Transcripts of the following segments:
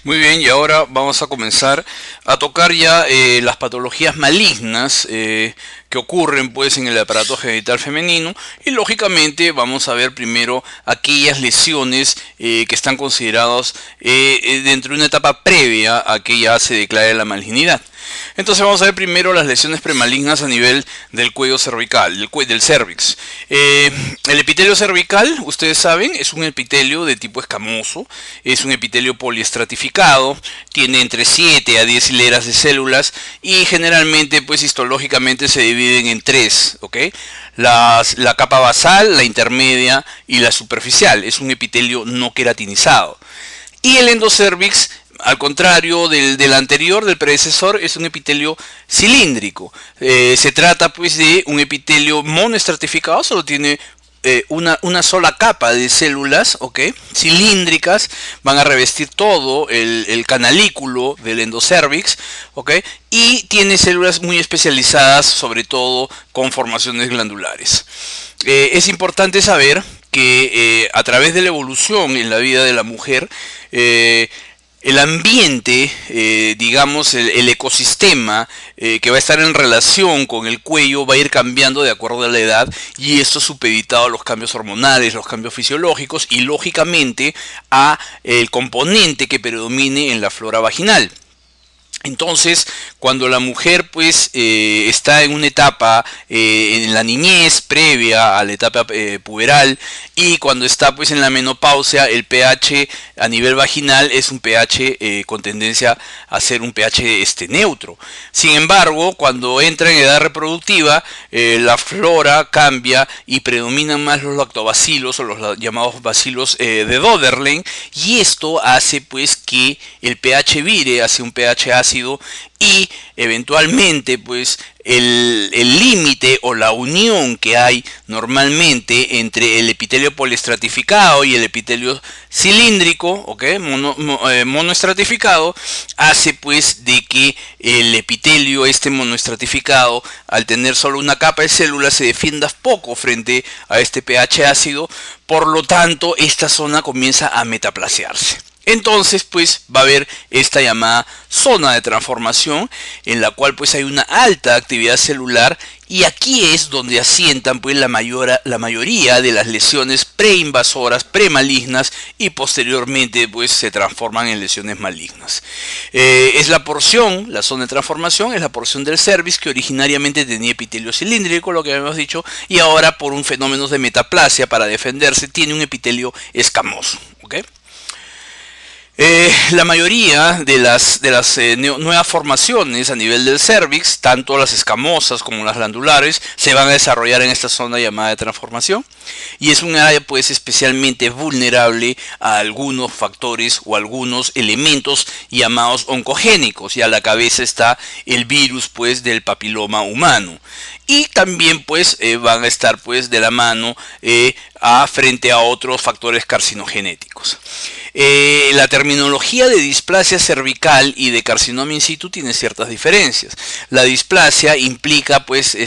Muy bien, y ahora vamos a comenzar a tocar ya las patologías malignas que ocurren pues en el aparato genital femenino, y lógicamente vamos a ver primero aquellas lesiones que están consideradas dentro de una etapa previa a que ya se declare la malignidad. Entonces vamos a ver primero las lesiones premalignas a nivel del cuello cervical, del cervix. El epitelio cervical, ustedes saben, es un epitelio de tipo escamoso, es un epitelio poliestratificado, tiene entre 7 a 10 hileras de células y generalmente, pues histológicamente se dividen en tres, ¿ok? La capa basal, la intermedia y la superficial. Es un epitelio no queratinizado. Y el endocervix, al contrario del anterior, del predecesor, es un epitelio cilíndrico. Se trata pues de un epitelio monoestratificado, solo tiene una sola capa de células, ¿ok? Cilíndricas, van a revestir todo el canalículo del endocervix, ¿ok? Y tiene células muy especializadas, sobre todo con formaciones glandulares. Es importante saber que a través de la evolución en la vida de la mujer, el ambiente, digamos, el ecosistema que va a estar en relación con el cuello va a ir cambiando de acuerdo a la edad, y esto es supeditado a los cambios hormonales, los cambios fisiológicos y lógicamente a el componente que predomine en la flora vaginal. Entonces, cuando la mujer pues está en una etapa en la niñez previa a la etapa puberal, y cuando está pues en la menopausia, el pH a nivel vaginal es un pH con tendencia a ser un pH neutro. Sin embargo, cuando entra en edad reproductiva, la flora cambia y predominan más los lactobacilos o los llamados bacilos de Doederlein, y esto hace pues que el pH vire hacia un pH ácido, y eventualmente pues el límite o la unión que hay normalmente entre el epitelio poliestratificado y el epitelio cilíndrico, ¿okay? Monoestratificado, hace pues de que el epitelio monoestratificado, al tener solo una capa de células, se defienda poco frente a este pH ácido. Por lo tanto, esta zona comienza a metaplasiarse. Entonces pues va a haber esta llamada zona de transformación, en la cual pues hay una alta actividad celular, y aquí es donde asientan pues la mayoría de las lesiones preinvasoras, premalignas, y posteriormente pues se transforman en lesiones malignas. Es la zona de transformación es la porción del cervix que originariamente tenía epitelio cilíndrico, lo que habíamos dicho, y ahora por un fenómeno de metaplasia, para defenderse, tiene un epitelio escamoso, ¿ok? La mayoría de las nuevas formaciones a nivel del cervix, tanto las escamosas como las glandulares, se van a desarrollar en esta zona llamada de transformación, y es un área pues especialmente vulnerable a algunos factores o algunos elementos llamados oncogénicos, y a la cabeza está el virus pues del papiloma humano, y también pues van a estar pues de la mano frente a otros factores carcinogenéticos. La terminología de displasia cervical y de carcinoma in situ tiene ciertas diferencias. La displasia implica pues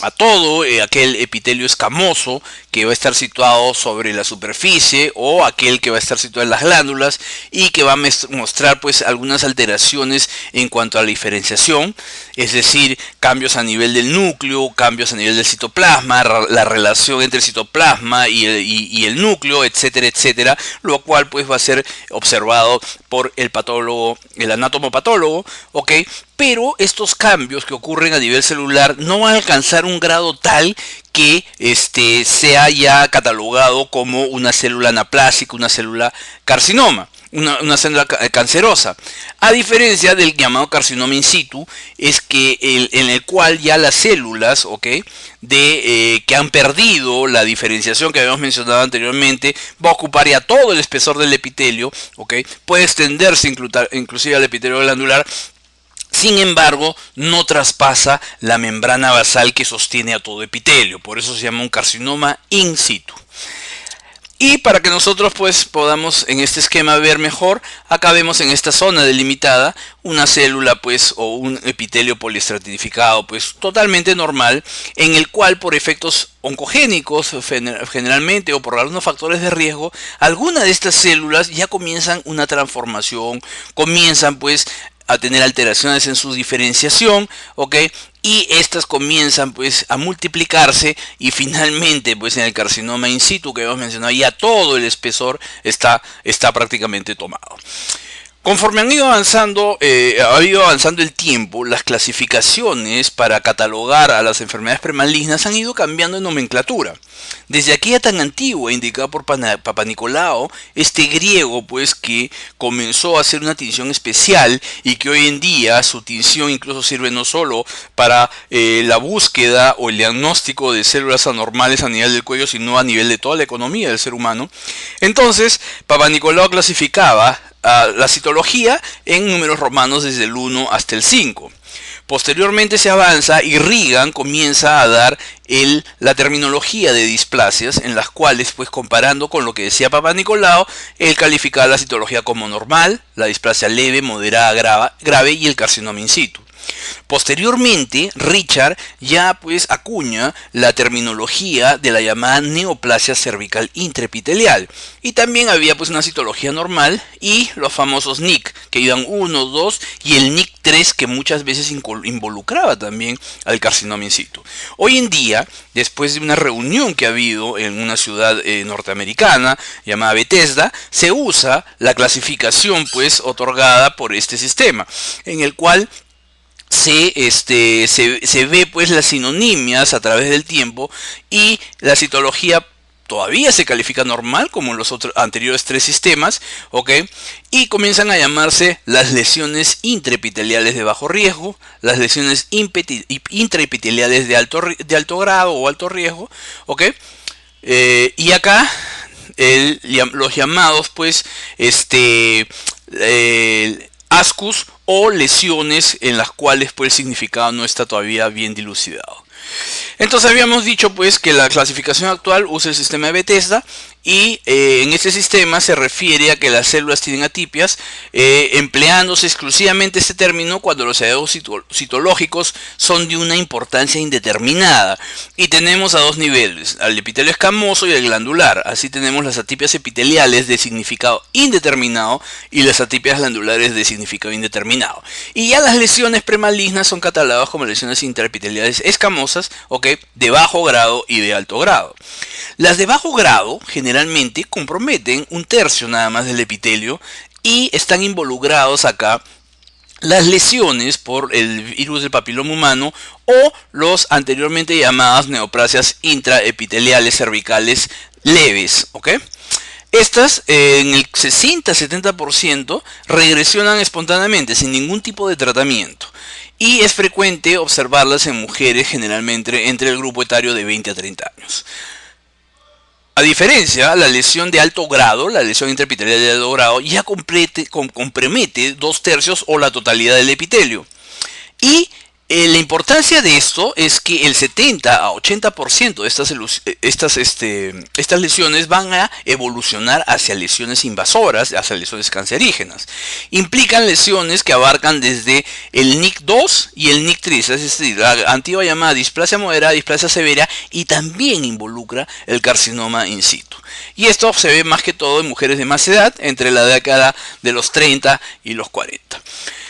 a todo aquel epitelio escamoso que va a estar situado sobre la superficie, o aquel que va a estar situado en las glándulas, y que va a mostrar pues algunas alteraciones en cuanto a la diferenciación, es decir, cambios a nivel del núcleo, cambios a nivel del citoplasma, la relación entre el citoplasma y el núcleo, etcétera, etcétera, lo cual pues va a ser observado por el patólogo, el anatomopatólogo, ¿ok? Pero estos cambios que ocurren a nivel celular no van a alcanzar un grado tal que sea ya catalogado como una célula anaplásica, una célula carcinoma, una célula cancerosa. A diferencia del llamado carcinoma in situ, es que en el cual ya las células, ¿okay? Que han perdido la diferenciación que habíamos mencionado anteriormente, va a ocupar ya todo el espesor del epitelio, ¿okay? Puede extenderse inclusive al epitelio glandular. Sin embargo, no traspasa la membrana basal que sostiene a todo epitelio. Por eso se llama un carcinoma in situ. Y para que nosotros pues podamos en este esquema ver mejor, acá vemos en esta zona delimitada una célula pues o un epitelio poliestratificado pues totalmente normal, en el cual por efectos oncogénicos generalmente o por algunos factores de riesgo, algunas de estas células ya comienzan una transformación, comienzan pues a tener alteraciones en su diferenciación, ¿ok? Y estas comienzan pues a multiplicarse y finalmente pues en el carcinoma in situ que hemos mencionado ya todo el espesor está prácticamente tomado. Conforme ha ido avanzando el tiempo, las clasificaciones para catalogar a las enfermedades premalignas han ido cambiando en nomenclatura. Desde aquella tan antigua, indicada por Papanicolao, este griego pues que comenzó a hacer una tinción especial y que hoy en día su tinción incluso sirve no solo para la búsqueda o el diagnóstico de células anormales a nivel del cuello, sino a nivel de toda la economía del ser humano. Entonces, Papanicolao clasificaba la citología en números romanos desde el 1 hasta el 5. Posteriormente se avanza y Reagan comienza a dar la terminología de displasias, en las cuales, pues comparando con lo que decía Papanicolao, él calificaba la citología como normal, la displasia leve, moderada, grave y el carcinoma in situ. Posteriormente, Richard ya pues acuña la terminología de la llamada neoplasia cervical intraepitelial, y también había pues una citología normal y los famosos NIC que iban 1, 2 y el NIC 3 que muchas veces involucraba también al carcinoma in situ. Hoy en día, después de una reunión que ha habido en una ciudad norteamericana llamada Bethesda, se usa la clasificación pues otorgada por este sistema, en el cual se ve pues las sinonimias a través del tiempo y la citología todavía se califica normal como en los anteriores tres sistemas, ¿ok? Y comienzan a llamarse las lesiones intraepiteliales de bajo riesgo, las lesiones intraepiteliales de alto grado o alto riesgo, ¿ok? Y acá los llamados pues ASCUS o lesiones en las cuales pues el significado no está todavía bien dilucidado. Entonces habíamos dicho pues que la clasificación actual usa el sistema de Bethesda y en este sistema se refiere a que las células tienen atipias, empleándose exclusivamente este término cuando los hallazgos citológicos son de una importancia indeterminada. Y tenemos a dos niveles, al epitelio escamoso y el glandular. Así tenemos las atipias epiteliales de significado indeterminado y las atipias glandulares de significado indeterminado. Y ya las lesiones premalignas son catalogadas como lesiones intraepiteliales escamosas, ¿ok?, de bajo grado y de alto grado. Las de bajo grado generalmente comprometen un tercio nada más del epitelio y están involucrados acá las lesiones por el virus del papiloma humano o los anteriormente llamadas neoplasias intraepiteliales cervicales leves, ¿ok? Estas en el 60-70% regresionan espontáneamente sin ningún tipo de tratamiento. Y es frecuente observarlas en mujeres generalmente entre el grupo etario de 20 a 30 años. A diferencia, la lesión de alto grado, la lesión intraepitelial de alto grado, ya compromete 2/3 o la totalidad del epitelio. Y la importancia de esto es que el 70 a 80% de estas lesiones van a evolucionar hacia lesiones invasoras, hacia lesiones cancerígenas. Implican lesiones que abarcan desde el NIC2 y el NIC3, es decir, la antigua llamada displasia moderada, displasia severa, y también involucra el carcinoma in situ. Y esto se ve más que todo en mujeres de más edad, entre la década de los 30 y los 40.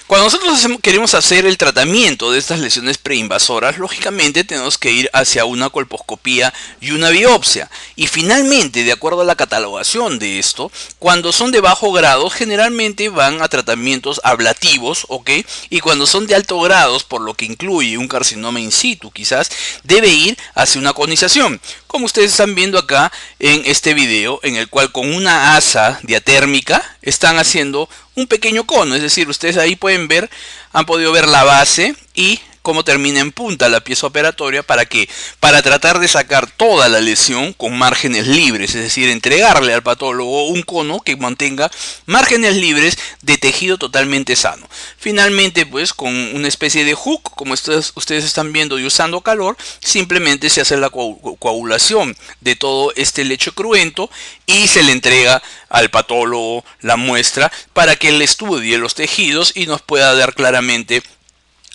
Cuando nosotros queremos hacer el tratamiento de estas lesiones preinvasoras, lógicamente tenemos que ir hacia una colposcopía y una biopsia. Y finalmente, de acuerdo a la catalogación de esto, cuando son de bajo grado, generalmente van a tratamientos ablativos, ¿ok? Y cuando son de alto grado, por lo que incluye un carcinoma in situ, quizás debe ir hacia una conización. Como ustedes están viendo acá en este video, en el cual con una asa diatérmica están haciendo un pequeño cono, es decir, ustedes ahí pueden ver, han podido ver la base y cómo termina en punta la pieza operatoria. ¿Para qué? Para tratar de sacar toda la lesión con márgenes libres, es decir, entregarle al patólogo un cono que mantenga márgenes libres de tejido totalmente sano. Finalmente, pues con una especie de hook, como ustedes están viendo, y usando calor, simplemente se hace la coagulación de todo este lecho cruento y se le entrega al patólogo la muestra para que él estudie los tejidos y nos pueda dar claramente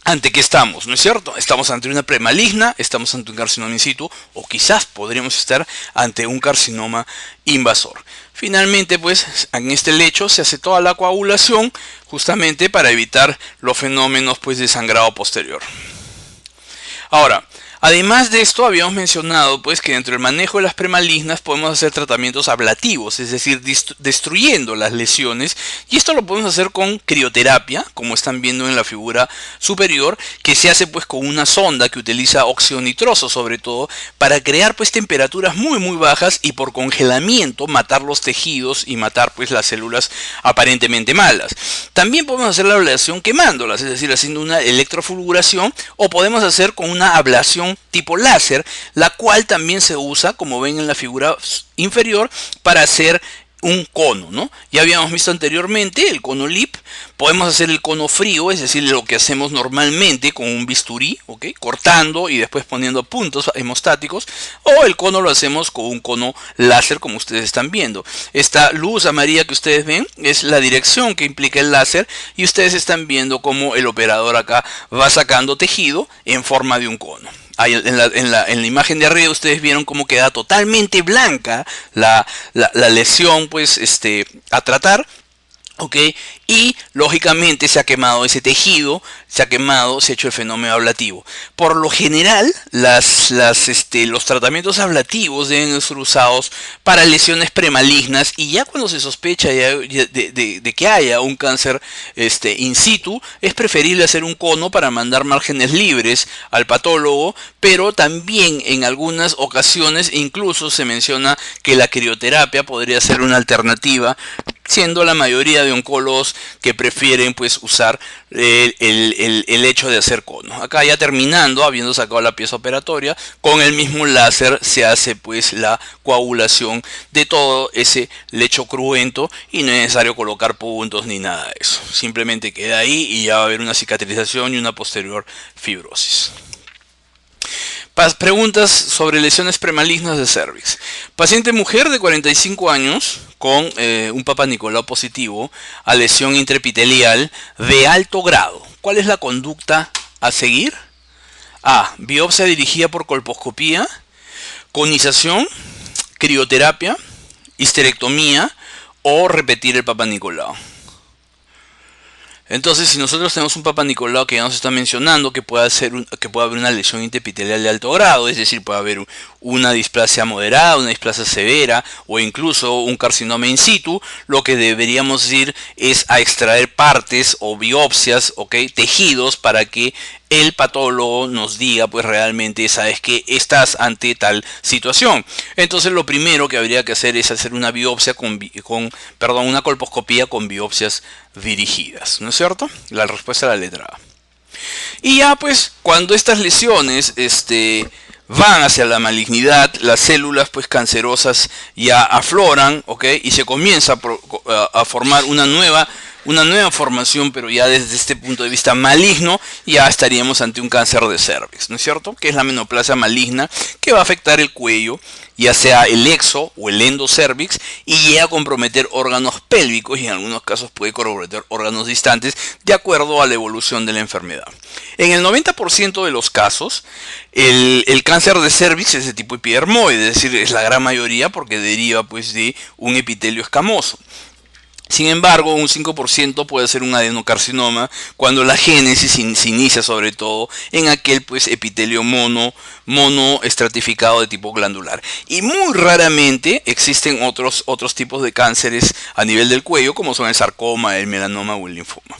ante qué estamos, ¿no es cierto? Estamos ante una premaligna, estamos ante un carcinoma in situ, o quizás podríamos estar ante un carcinoma invasor. Finalmente, pues, en este lecho se hace toda la coagulación justamente para evitar los fenómenos, pues, de sangrado posterior. Ahora, además de esto, habíamos mencionado pues que dentro del manejo de las premalignas podemos hacer tratamientos ablativos, es decir, destruyendo las lesiones, y esto lo podemos hacer con crioterapia, como están viendo en la figura superior, que se hace pues con una sonda que utiliza óxido nitroso sobre todo para crear pues temperaturas muy bajas y por congelamiento matar los tejidos y matar pues las células aparentemente malas. También podemos hacer la ablación quemándolas, es decir, haciendo una electrofulguración, o podemos hacer con una ablación tipo láser, la cual también se usa, como ven en la figura inferior, para hacer un cono, ¿no? Ya habíamos visto anteriormente el cono LIP. Podemos hacer el cono frío, es decir, lo que hacemos normalmente con un bisturí, ¿ok? Cortando y después poniendo puntos hemostáticos, o el cono lo hacemos con un cono láser, como ustedes están viendo. Esta luz amarilla que ustedes ven es la dirección que implica el láser, y ustedes están viendo cómo el operador acá va sacando tejido en forma de un cono. Ahí en la imagen de arriba ustedes vieron cómo queda totalmente blanca la lesión pues a tratar. ¿Ok? Y lógicamente se ha quemado ese tejido, se ha hecho el fenómeno ablativo. Por lo general, los tratamientos ablativos deben ser usados para lesiones premalignas, y ya cuando se sospecha de que haya un cáncer in situ, es preferible hacer un cono para mandar márgenes libres al patólogo, pero también en algunas ocasiones incluso se menciona que la crioterapia podría ser una alternativa, siendo la mayoría de oncólogos que prefieren pues usar el hecho de hacer cono. Acá ya terminando, habiendo sacado la pieza operatoria, con el mismo láser se hace pues la coagulación de todo ese lecho cruento, y no es necesario colocar puntos ni nada de eso. Simplemente queda ahí y ya va a haber una cicatrización y una posterior fibrosis. Preguntas sobre lesiones premalignas de cervix. Paciente mujer de 45 años con un Papa Nicolau positivo a lesión intraepitelial de alto grado. ¿Cuál es la conducta a seguir? A. Biopsia dirigida por colposcopía, conización, crioterapia, histerectomía o repetir el Papa Nicolau. Entonces, si nosotros tenemos un Papa Nicolau que ya nos está mencionando que puede haber una lesión intraepitelial de alto grado, es decir, puede haber una displasia moderada, una displasia severa o incluso un carcinoma in situ, lo que deberíamos ir es a extraer partes o biopsias, tejidos, para que el patólogo nos diga pues realmente, sabes que estás ante tal situación. Entonces lo primero que habría que hacer es hacer una biopsia una colposcopía con biopsias dirigidas, ¿no es cierto? La respuesta a la letra A. Y ya pues cuando estas lesiones van hacia la malignidad, las células pues cancerosas ya afloran, y se comienza a formar una nueva formación, pero ya desde este punto de vista maligno, ya estaríamos ante un cáncer de cervix, ¿no es cierto? Que es la menoplasia maligna, que va a afectar el cuello, ya sea el exo o el endocervix, y llega a comprometer órganos pélvicos, y en algunos casos puede comprometer órganos distantes, de acuerdo a la evolución de la enfermedad. En el 90% de los casos, el cáncer de cervix es de tipo epidermoide, es decir, es la gran mayoría porque deriva pues de un epitelio escamoso. Sin embargo, un 5% puede ser un adenocarcinoma cuando la génesis se inicia sobre todo en aquel pues epitelio mono estratificado de tipo glandular. Y muy raramente existen otros tipos de cánceres a nivel del cuello, como son el sarcoma, el melanoma o el linfoma.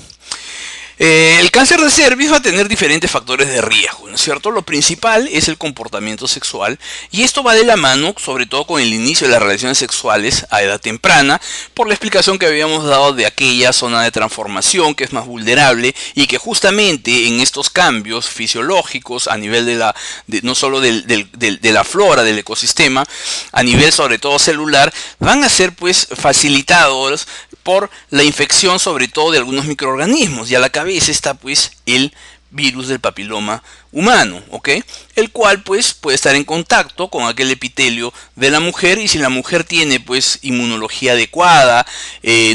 El cáncer de cervix va a tener diferentes factores de riesgo, ¿no es cierto? Lo principal es el comportamiento sexual y esto va de la mano, sobre todo con el inicio de las relaciones sexuales a edad temprana, por la explicación que habíamos dado de aquella zona de transformación que es más vulnerable y que justamente en estos cambios fisiológicos a nivel no solo de la flora, del ecosistema, a nivel sobre todo celular, van a ser pues facilitados por la infección sobre todo de algunos microorganismos, y a la cabeza está pues el virus del papiloma humano, ¿ok? El cual pues puede estar en contacto con aquel epitelio de la mujer, y si la mujer tiene pues inmunología adecuada,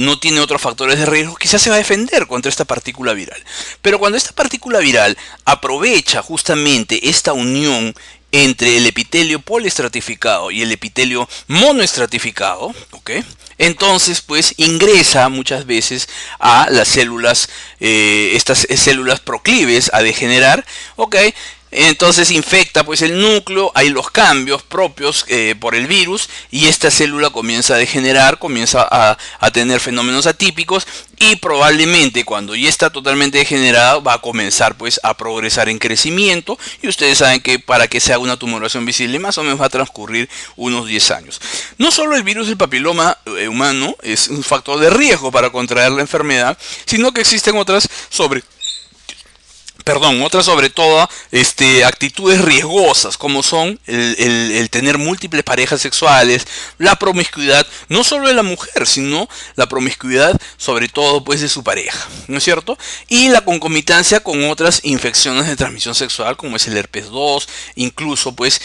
no tiene otros factores de riesgo, quizás se va a defender contra esta partícula viral. Pero cuando esta partícula viral aprovecha justamente esta unión entre el epitelio poliestratificado y el epitelio monoestratificado, ¿ok? Entonces pues ingresa muchas veces a las células, estas células proclives a degenerar, ¿ok? Entonces infecta pues el núcleo, hay los cambios propios por el virus, y esta célula comienza a degenerar, comienza a tener fenómenos atípicos, y probablemente cuando ya está totalmente degenerado va a comenzar pues a progresar en crecimiento, y ustedes saben que para que se haga una tumoración visible más o menos va a transcurrir unos 10 años. No solo el virus del papiloma humano es un factor de riesgo para contraer la enfermedad, sino que existen otras sobre todo actitudes riesgosas, como son el tener múltiples parejas sexuales, la promiscuidad, no solo de la mujer, sino la promiscuidad sobre todo pues de su pareja, ¿no es cierto? Y la concomitancia con otras infecciones de transmisión sexual, como es el herpes 2, incluso pues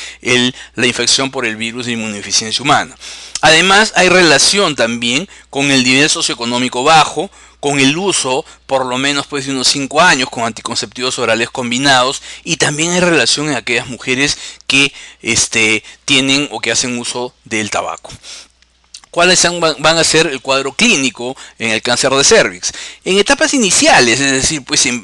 la infección por el virus de inmunodeficiencia humana. Además, hay relación también con el nivel socioeconómico bajo, con el uso por lo menos pues de unos 5 años con anticonceptivos orales combinados, y también hay relación en aquellas mujeres que tienen o que hacen uso del tabaco. ¿Cuáles van a ser el cuadro clínico en el cáncer de cervix? En etapas iniciales, es decir, pues en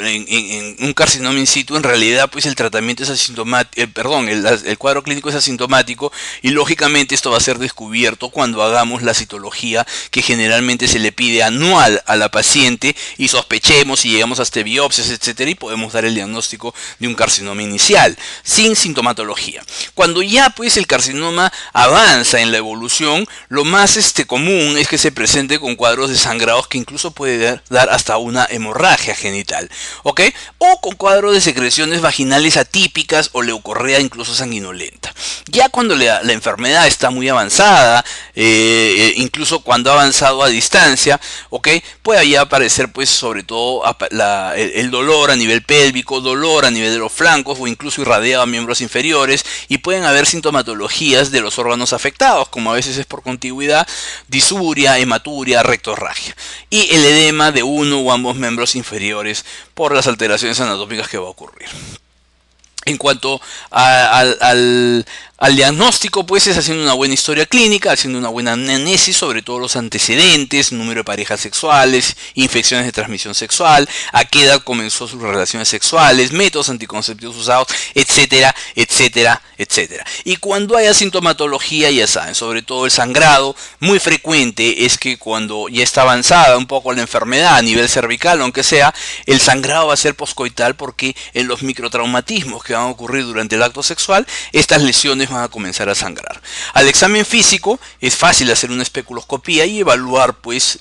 un carcinoma in situ, en realidad pues el tratamiento es asintomático, el cuadro clínico es asintomático, y lógicamente esto va a ser descubierto cuando hagamos la citología que generalmente se le pide anual a la paciente, y sospechemos y llegamos hasta biopsias, etcétera, y podemos dar el diagnóstico de un carcinoma inicial, sin sintomatología. Cuando ya pues el carcinoma avanza en la evolución, lo más común es que se presente con cuadros de sangrados que incluso puede dar hasta una hemorragia genital, ¿ok? O con cuadros de secreciones vaginales atípicas o leucorrea incluso sanguinolenta. Ya cuando la enfermedad está muy avanzada, incluso cuando ha avanzado a distancia, ¿ok? Puede ya aparecer pues sobre todo el dolor a nivel pélvico, dolor a nivel de los flancos o incluso irradiado a miembros inferiores, y pueden haber sintomatologías de los órganos afectados, como a veces es por contigüidad, disuria, hematuria, rectorragia, y el edema de uno o ambos miembros inferiores por las alteraciones anatómicas que va a ocurrir. En cuanto al diagnóstico, pues es haciendo una buena historia clínica, haciendo una buena anamnesis sobre todos los antecedentes, número de parejas sexuales, infecciones de transmisión sexual, a qué edad comenzó sus relaciones sexuales, métodos anticonceptivos usados, etcétera, etcétera, etcétera. Y cuando haya sintomatología, ya saben, sobre todo el sangrado, muy frecuente es que cuando ya está avanzada un poco la enfermedad a nivel cervical, aunque sea, el sangrado va a ser poscoital, porque en los microtraumatismos que van a ocurrir durante el acto sexual, estas lesiones van a comenzar a sangrar. Al examen físico es fácil hacer una especuloscopía y evaluar pues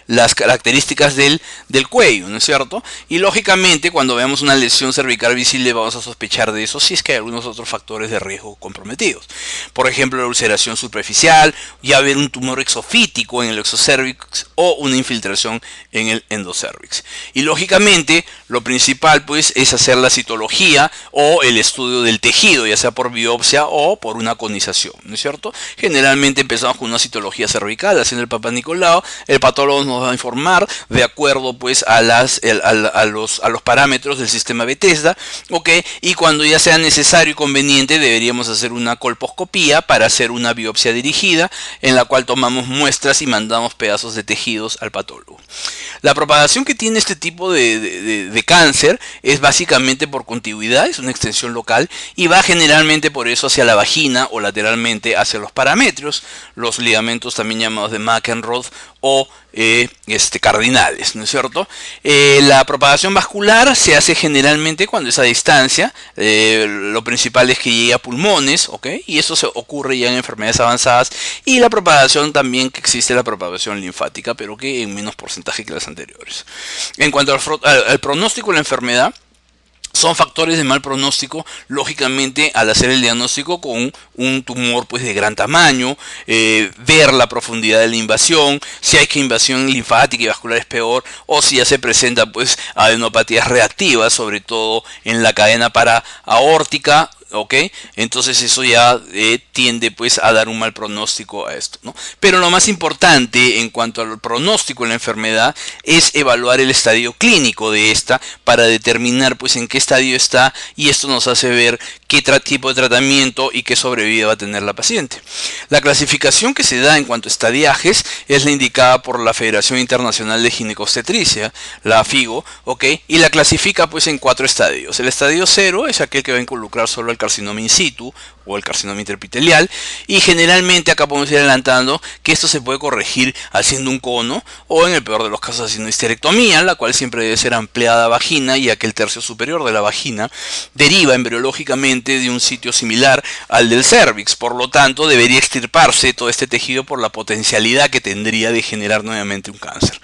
las características del cuello, ¿no es cierto? Y lógicamente cuando veamos una lesión cervical visible vamos a sospechar de eso, si es que hay algunos otros factores de riesgo comprometidos. Por ejemplo, la ulceración superficial, ya ver un tumor exofítico en el exocervix o una infiltración en el endocervix. Y lógicamente lo principal pues es hacer la citología o el estudio del tejido, ya sea por biopsia o por una conización, ¿no es cierto? Generalmente empezamos con una citología cervical, haciendo el Papá Nicolau. El patólogo nos va a informar de acuerdo pues a los parámetros del sistema Bethesda, ¿ok? Y cuando ya sea necesario y conveniente deberíamos hacer una colposcopía para hacer una biopsia dirigida, en la cual tomamos muestras y mandamos pedazos de tejidos al patólogo. La propagación que tiene este tipo de cáncer es básicamente por contigüidad, es una extensión local, y va generalmente por progreso hacia la vagina o lateralmente hacia los paramétrios, los ligamentos también llamados de McEnroe o cardinales, ¿no es cierto? La propagación vascular se hace generalmente cuando es a distancia. Lo principal es que llegue a pulmones, ¿ok? Y eso se ocurre ya en enfermedades avanzadas. Y la propagación también, que existe la propagación linfática, pero que en menos porcentaje que las anteriores. En cuanto al pronóstico de la enfermedad, son factores de mal pronóstico, lógicamente, al hacer el diagnóstico con un tumor pues de gran tamaño, ver la profundidad de la invasión, si hay que invasión linfática y vascular es peor, o si ya se presenta pues adenopatías reactivas, sobre todo en la cadena para-aórtica. ¿Ok? Entonces eso ya tiende pues a dar un mal pronóstico a esto, ¿no? Pero lo más importante en cuanto al pronóstico de la enfermedad es evaluar el estadio clínico de esta para determinar pues en qué estadio está, y esto nos hace ver qué tipo de tratamiento y qué sobrevida va a tener la paciente. La clasificación que se da en cuanto a estadiajes es la indicada por la Federación Internacional de Ginecobstetricia, la FIGO, ¿ok? Y la clasifica pues en 4 estadios. El estadio 0 es aquel que va a involucrar solo el carcinoma in situ o el carcinoma intraepitelial, y generalmente acá podemos ir adelantando que esto se puede corregir haciendo un cono o en el peor de los casos haciendo histerectomía, la cual siempre debe ser ampliada vagina, ya que el tercio superior de la vagina deriva embriológicamente de un sitio similar al del cérvix. Por lo tanto, debería extirparse todo este tejido por la potencialidad que tendría de generar nuevamente un cáncer.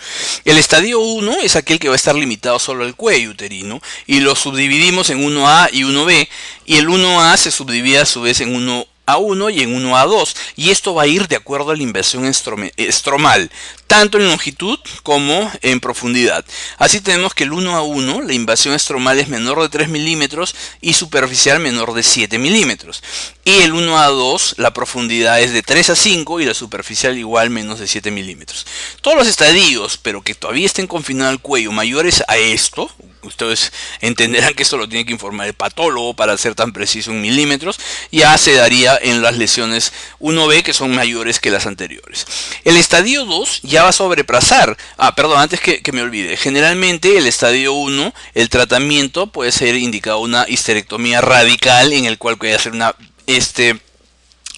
El estadio 1 es aquel que va a estar limitado solo al cuello uterino, y lo subdividimos en 1A y 1B, y el 1A se subdivide a su vez en 1A1 y en 1A2, y esto va a ir de acuerdo a la inversión estromal, tanto en longitud como en profundidad. Así tenemos que el 1A1, la invasión estromal es menor de 3 milímetros y superficial menor de 7 milímetros. Y el 1A2, la profundidad es de 3 a 5 y la superficial igual menos de 7 milímetros. Todos los estadios, pero que todavía estén confinados al cuello, mayores a esto, ustedes entenderán que esto lo tiene que informar el patólogo para ser tan preciso en milímetros, ya se daría en las lesiones 1B, que son mayores que las anteriores. El estadio 2 ya va a sobrepasar, antes que me olvide, generalmente el estadio 1, el tratamiento puede ser indicado una histerectomía radical, en el cual puede hacer una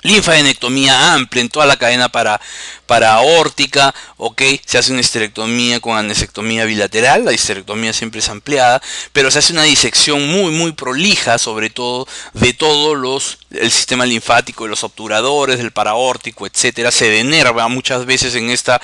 linfadenectomía amplia en toda la cadena para aórtica, ¿ok? Se hace una histerectomía con anesectomía bilateral, la histerectomía siempre es ampliada, pero se hace una disección muy prolija, sobre todo de todos el sistema linfático, de los obturadores, del paraórtico, etcétera. Se denerva muchas veces en esta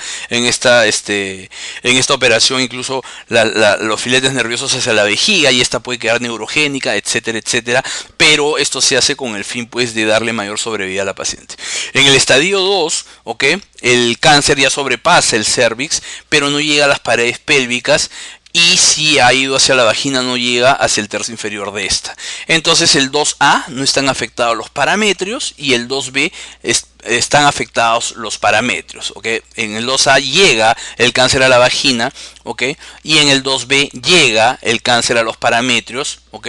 operación, incluso los filetes nerviosos hacia la vejiga, y esta puede quedar neurogénica, etcétera, etcétera, pero esto se hace con el fin pues de darle mayor sobrevida a la paciente. En el estadio 2, ¿ok? El cáncer ya sobrepasa el cérvix, pero no llega a las paredes pélvicas, y si ha ido hacia la vagina no llega hacia el tercio inferior de esta. Entonces el 2A no están afectados los paramétrios, y el 2B están afectados los paramétrios, ¿ok? En el 2A llega el cáncer a la vagina, ¿ok? Y en el 2B llega el cáncer a los paramétrios, ¿ok?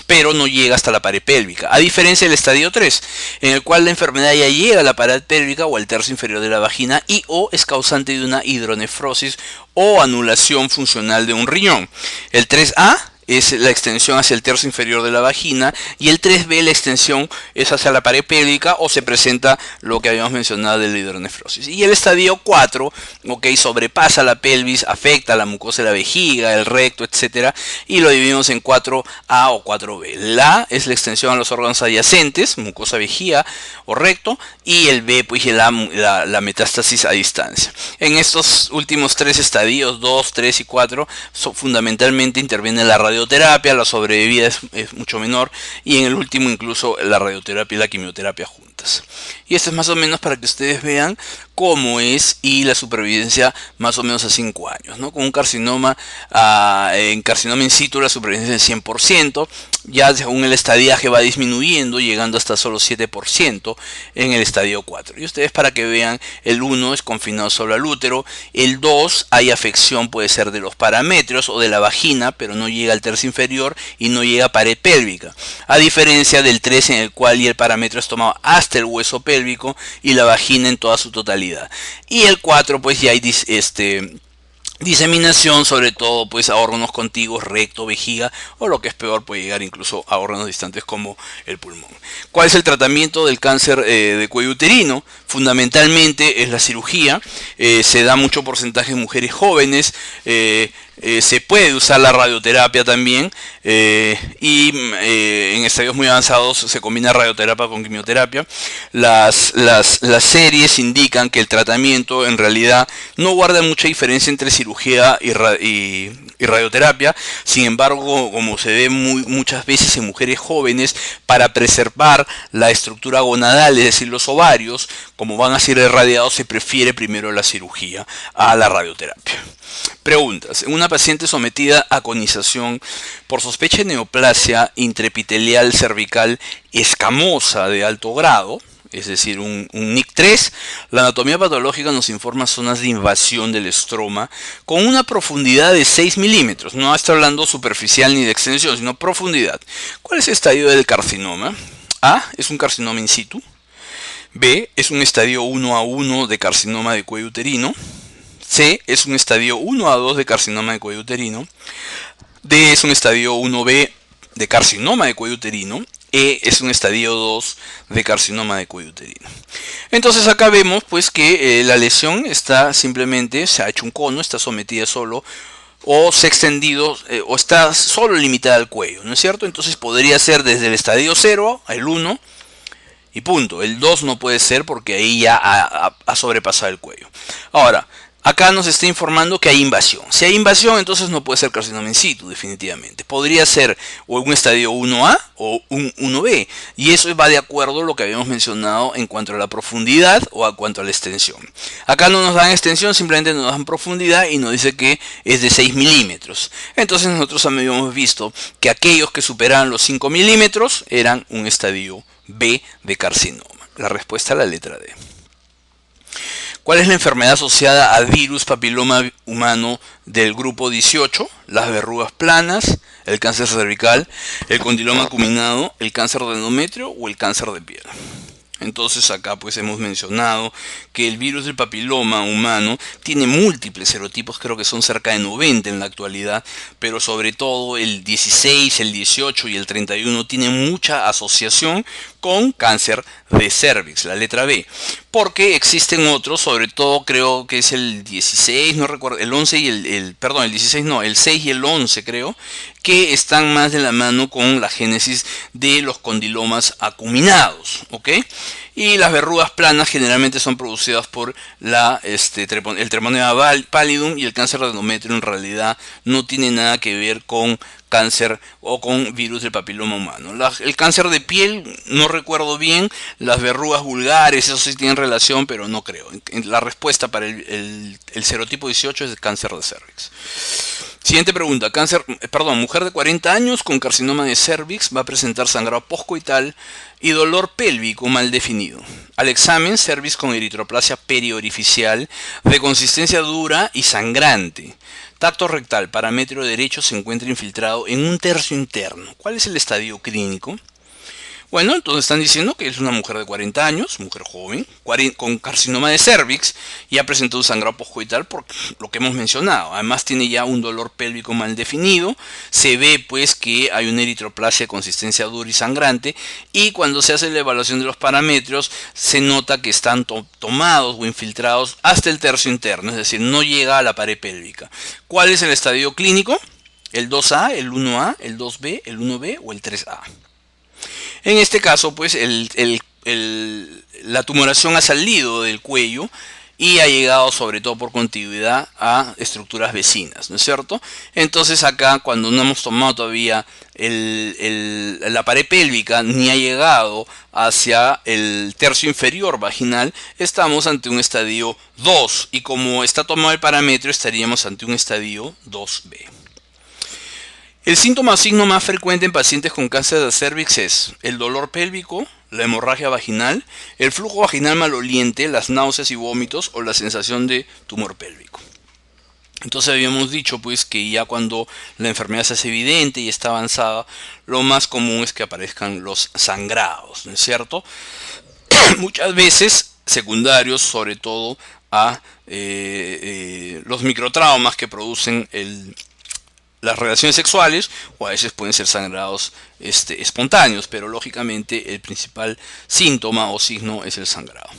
Pero no llega hasta la pared pélvica, a diferencia del estadio 3, en el cual la enfermedad ya llega a la pared pélvica o al tercio inferior de la vagina, y o es causante de una hidronefrosis o anulación funcional de un riñón. El 3A es la extensión hacia el tercio inferior de la vagina, y el 3B la extensión es hacia la pared pélvica, o se presenta lo que habíamos mencionado de la hidronefrosis. Y el estadio 4, ¿ok? Sobrepasa la pelvis, afecta la mucosa de la vejiga, el recto, etcétera, y lo dividimos en 4A o 4B. La es la extensión a los órganos adyacentes, mucosa, vejiga o recto, y el B pues la metástasis a distancia. En estos últimos 3 estadios, 2, 3 y 4, fundamentalmente interviene la radioterapia, la sobrevida es mucho menor, y en el último incluso la radioterapia y la quimioterapia juntas. Y esto es más o menos para que ustedes vean cómo es, y la supervivencia más o menos a 5 años, ¿no? Con un carcinoma, en carcinoma in situ la supervivencia es 100%, ya según el estadiaje va disminuyendo, llegando hasta solo 7% en el estadio 4. Y ustedes, para que vean, el 1 es confinado solo al útero, el 2 hay afección, puede ser de los paramétrios o de la vagina, pero no llega al tercio inferior y no llega a pared pélvica, a diferencia del 3, en el cual el parametrio es tomado hasta el hueso pélvico y la vagina en toda su totalidad. Y el 4 pues ya hay Diseminación sobre todo pues a órganos contiguos, recto, vejiga o lo que es peor puede llegar incluso a órganos distantes como el pulmón. ¿Cuál es el tratamiento del cáncer de cuello uterino? Fundamentalmente es la cirugía, se da mucho porcentaje en mujeres jóvenes, se puede usar la radioterapia también en estadios muy avanzados se combina radioterapia con quimioterapia. Las series indican que el tratamiento en realidad no guarda mucha diferencia entre cirugía y radioterapia. Sin embargo, como se ve muchas veces en mujeres jóvenes, para preservar la estructura gonadal, es decir, los ovarios, como van a ser irradiados, se prefiere primero la cirugía a la radioterapia. Preguntas. En una paciente sometida a conización por sospecha de neoplasia intraepitelial cervical escamosa de alto grado, es decir, un NIC3, la anatomía patológica nos informa zonas de invasión del estroma con una profundidad de 6 milímetros. No está hablando superficial ni de extensión, sino profundidad. ¿Cuál es el estadio del carcinoma? A. Es un carcinoma in situ. B. Es un estadio 1A1 de carcinoma de cuello uterino. C. Es un estadio 1A2 de carcinoma de cuello uterino. D. Es un estadio 1B de carcinoma de cuello uterino. E es un estadio 2 de carcinoma de cuello uterino. Entonces acá vemos pues que la lesión está simplemente, se ha hecho un cono, está sometida solo o se ha extendido o está solo limitada al cuello, ¿no es cierto? Entonces podría ser desde el estadio 0 al 1 y punto. El 2 no puede ser porque ahí ya ha sobrepasado el cuello. Ahora, acá nos está informando que hay invasión. Si hay invasión, entonces no puede ser carcinoma in situ, definitivamente. Podría ser o un estadio 1A o un 1B. Y eso va de acuerdo a lo que habíamos mencionado en cuanto a la profundidad o a cuanto a la extensión. Acá no nos dan extensión, simplemente nos dan profundidad y nos dice que es de 6 milímetros. Entonces nosotros habíamos visto que aquellos que superaban los 5 milímetros eran un estadio B de carcinoma. La respuesta es la letra D. ¿Cuál es la enfermedad asociada al virus papiloma humano del grupo 18? Las verrugas planas, el cáncer cervical, el condiloma acuminado, el cáncer de endometrio o el cáncer de piel. Entonces acá pues hemos mencionado que el virus del papiloma humano tiene múltiples serotipos, creo que son cerca de 90 en la actualidad, pero sobre todo el 16, el 18 y el 31 tienen mucha asociación con cáncer de cervix, la letra B, porque existen otros, sobre todo creo que es el 16, no recuerdo, el 11 y el 16 no, el 6 y el 11 creo, que están más de la mano con la génesis de los condilomas acuminados, ¿ok? Y las verrugas planas generalmente son producidas por el Treponema pallidum, y el cáncer de endometrio en realidad no tiene nada que ver con cáncer o con virus del papiloma humano. El cáncer de piel no recuerdo bien, las verrugas vulgares, eso sí tienen relación, pero no creo. La respuesta para el serotipo 18 es el cáncer de cervix. Siguiente pregunta. Mujer de 40 años con carcinoma de cervix va a presentar sangrado postcoital y dolor pélvico mal definido. Al examen, cervix con eritroplasia periorificial de consistencia dura y sangrante. Tacto rectal, parametrio derecho, se encuentra infiltrado en un tercio interno. ¿Cuál es el estadio clínico? Bueno, entonces están diciendo que es una mujer de 40 años, mujer joven, con carcinoma de cervix, y ha presentado un sangrado postcoital por lo que hemos mencionado. Además tiene ya un dolor pélvico mal definido, se ve pues que hay una eritroplasia de consistencia dura y sangrante, y cuando se hace la evaluación de los parámetros se nota que están tomados o infiltrados hasta el tercio interno, es decir, no llega a la pared pélvica. ¿Cuál es el estadio clínico? ¿El 2A, el 1A, el 2B, el 1B o el 3A? En este caso, pues, la tumoración ha salido del cuello y ha llegado sobre todo por contigüidad a estructuras vecinas, ¿no es cierto? Entonces acá, cuando no hemos tomado todavía la pared pélvica ni ha llegado hacia el tercio inferior vaginal, estamos ante un estadio 2 y como está tomado el parámetro estaríamos ante un estadio 2B. El síntoma o signo más frecuente en pacientes con cáncer de cervix es el dolor pélvico, la hemorragia vaginal, el flujo vaginal maloliente, las náuseas y vómitos o la sensación de tumor pélvico. Entonces habíamos dicho pues que ya cuando la enfermedad se hace evidente y está avanzada, lo más común es que aparezcan los sangrados, ¿no es cierto? Muchas veces secundarios, sobre todo a los microtraumas que producen las relaciones sexuales, o a veces pueden ser sangrados espontáneos, pero lógicamente el principal síntoma o signo es el sangrado.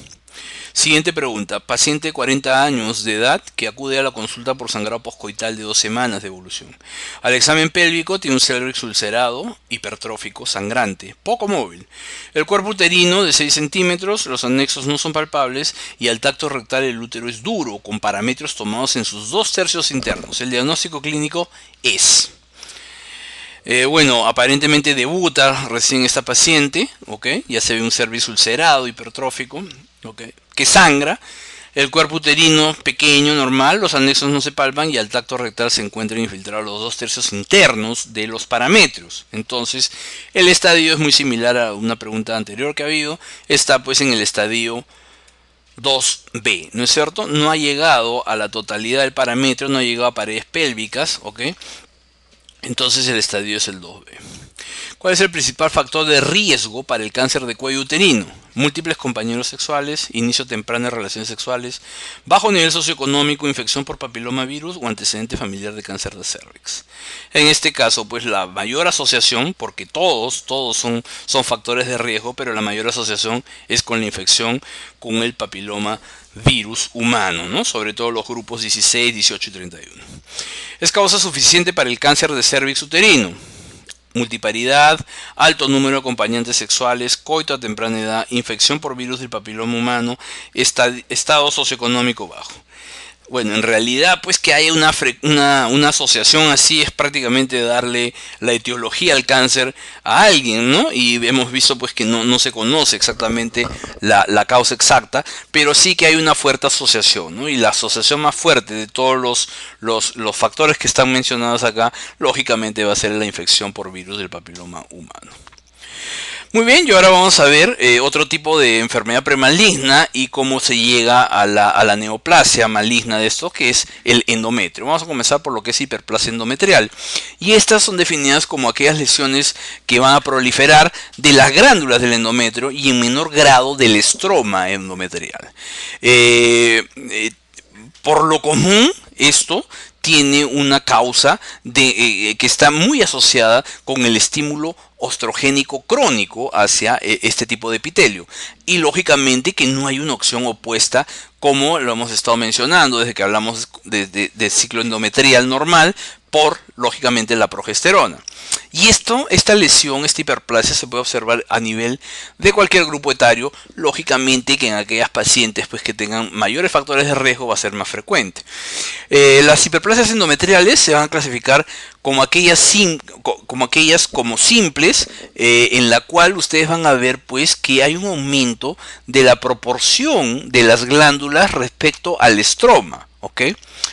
Siguiente pregunta. Paciente de 40 años de edad que acude a la consulta por sangrado poscoital de 2 semanas de evolución. Al examen pélvico tiene un cérvix ulcerado, hipertrófico, sangrante, poco móvil. El cuerpo uterino de 6 centímetros, los anexos no son palpables y al tacto rectal el útero es duro, con parámetros tomados en sus 2/3 internos. El diagnóstico clínico es... bueno, aparentemente debuta recién esta paciente, ¿ok? Ya se ve un cervix ulcerado, hipertrófico, ¿ok? Que sangra, el cuerpo uterino pequeño, normal, los anexos no se palpan y al tacto rectal se encuentran infiltrados los 2/3 internos de los parámetros. Entonces, el estadio es muy similar a una pregunta anterior que ha habido, está pues en el estadio 2B, ¿no es cierto? No ha llegado a la totalidad del parámetro, no ha llegado a paredes pélvicas, ¿ok? Entonces el estadio es el 2B. ¿Cuál es el principal factor de riesgo para el cáncer de cuello uterino? Múltiples compañeros sexuales, inicio temprano de relaciones sexuales, bajo nivel socioeconómico, infección por papilomavirus o antecedente familiar de cáncer de cervix. En este caso, pues la mayor asociación, porque todos son factores de riesgo, pero la mayor asociación es con la infección con el papiloma virus humano, ¿no? Sobre todo los grupos 16, 18 y 31. Es causa suficiente para el cáncer de cervix uterino. Multiparidad, alto número de acompañantes sexuales, coito a temprana edad, infección por virus del papiloma humano, estado socioeconómico bajo. Bueno, en realidad pues que haya una asociación así es prácticamente darle la etiología al cáncer a alguien, ¿no? Y hemos visto pues que no se conoce exactamente la causa exacta, pero sí que hay una fuerte asociación, ¿no? Y la asociación más fuerte de todos los factores que están mencionados acá, lógicamente va a ser la infección por virus del papiloma humano. Muy bien, y ahora vamos a ver otro tipo de enfermedad premaligna y cómo se llega a la neoplasia maligna de esto, que es el endometrio. Vamos a comenzar por lo que es hiperplasia endometrial. Y estas son definidas como aquellas lesiones que van a proliferar de las glándulas del endometrio y en menor grado del estroma endometrial. Por lo común, esto tiene una causa que está muy asociada con el estímulo oestrogénico crónico hacia este tipo de epitelio. Y lógicamente que no hay una opción opuesta, como lo hemos estado mencionando desde que hablamos de ciclo endometrial normal, por lógicamente la progesterona. Y esta lesión, esta hiperplasia se puede observar a nivel de cualquier grupo etario, lógicamente que en aquellas pacientes pues, que tengan mayores factores de riesgo va a ser más frecuente. Las hiperplasias endometriales se van a clasificar como aquellas como simples, en la cual ustedes van a ver pues que hay un aumento de la proporción de las glándulas respecto al estroma, ¿ok?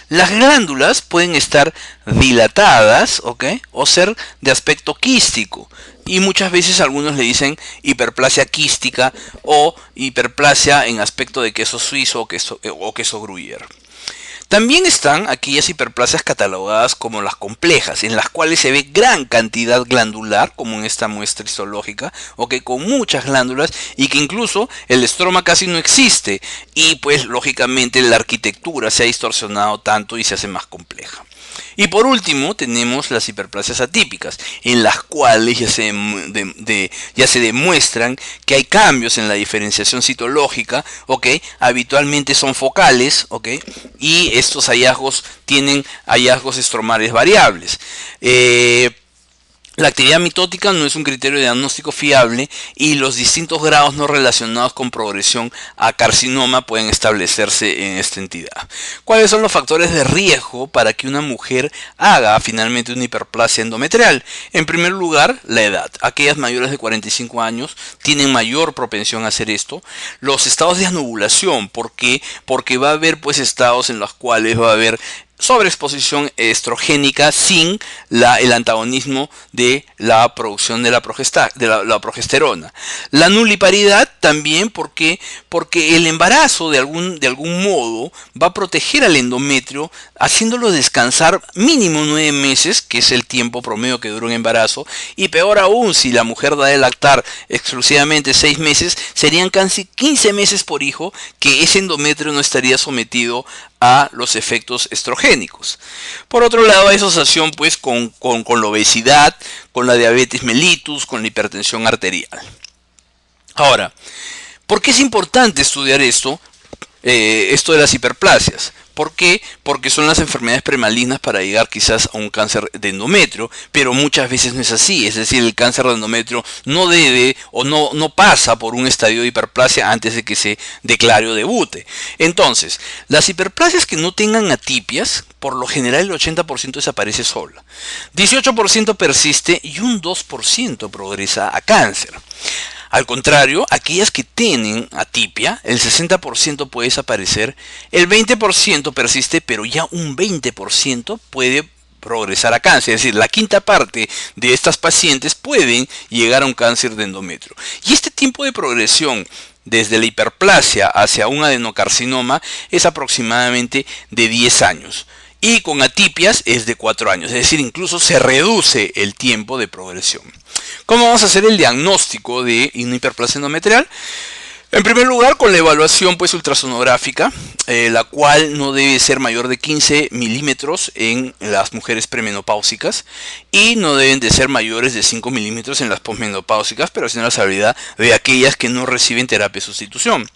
Las glándulas pueden estar dilatadas, ¿ok? O ser de aspecto quístico. Y muchas veces algunos le dicen hiperplasia quística o hiperplasia en aspecto de queso suizo o queso gruyère. También están aquellas hiperplasias catalogadas como las complejas, en las cuales se ve gran cantidad glandular, como en esta muestra histológica, con muchas glándulas y que incluso el estroma casi no existe y pues lógicamente la arquitectura se ha distorsionado tanto y se hace más compleja. Y por último tenemos las hiperplasias atípicas, en las cuales ya se demuestran que hay cambios en la diferenciación citológica, habitualmente son focales, y estos hallazgos tienen hallazgos estromales variables. La actividad mitótica no es un criterio de diagnóstico fiable y los distintos grados no relacionados con progresión a carcinoma pueden establecerse en esta entidad. ¿Cuáles son los factores de riesgo para que una mujer haga finalmente una hiperplasia endometrial? En primer lugar, la edad. Aquellas mayores de 45 años tienen mayor propensión a hacer esto. Los estados de anovulación, ¿por qué? Porque va a haber pues estados en los cuales va a haber sobreexposición estrogénica sin el antagonismo de la producción de la progesterona. La nuliparidad también porque el embarazo de algún modo va a proteger al endometrio haciéndolo descansar mínimo 9 meses, que es el tiempo promedio que dura un embarazo, y peor aún, si la mujer da de lactar exclusivamente 6 meses, serían casi 15 meses por hijo que ese endometrio no estaría sometido a los efectos estrogénicos. Por otro lado, hay asociación pues con la obesidad, con la diabetes mellitus, con la hipertensión arterial. Ahora, ¿por qué es importante estudiar esto de las hiperplasias? ¿Por qué? Porque son las enfermedades premalignas para llegar quizás a un cáncer de endometrio, pero muchas veces no es así. Es decir, el cáncer de endometrio no debe o no pasa por un estadio de hiperplasia antes de que se declare o debute. Entonces, las hiperplasias que no tengan atipias, por lo general el 80% desaparece sola. 18% persiste y un 2% progresa a cáncer. Al contrario, aquellas que tienen atipia, el 60% puede desaparecer, el 20% persiste, pero ya un 20% puede progresar a cáncer. Es decir, la quinta parte de estas pacientes pueden llegar a un cáncer de endometrio. Y este tiempo de progresión desde la hiperplasia hacia un adenocarcinoma es aproximadamente de 10 años. Y con atipias es de 4 años, es decir, incluso se reduce el tiempo de progresión. ¿Cómo vamos a hacer el diagnóstico de una hiperplasia endometrial? En primer lugar, con la evaluación pues ultrasonográfica, la cual no debe ser mayor de 15 milímetros en las mujeres premenopáusicas y no deben de ser mayores de 5 milímetros en las posmenopáusicas, pero sin la salvedad de aquellas que no reciben terapia de sustitución.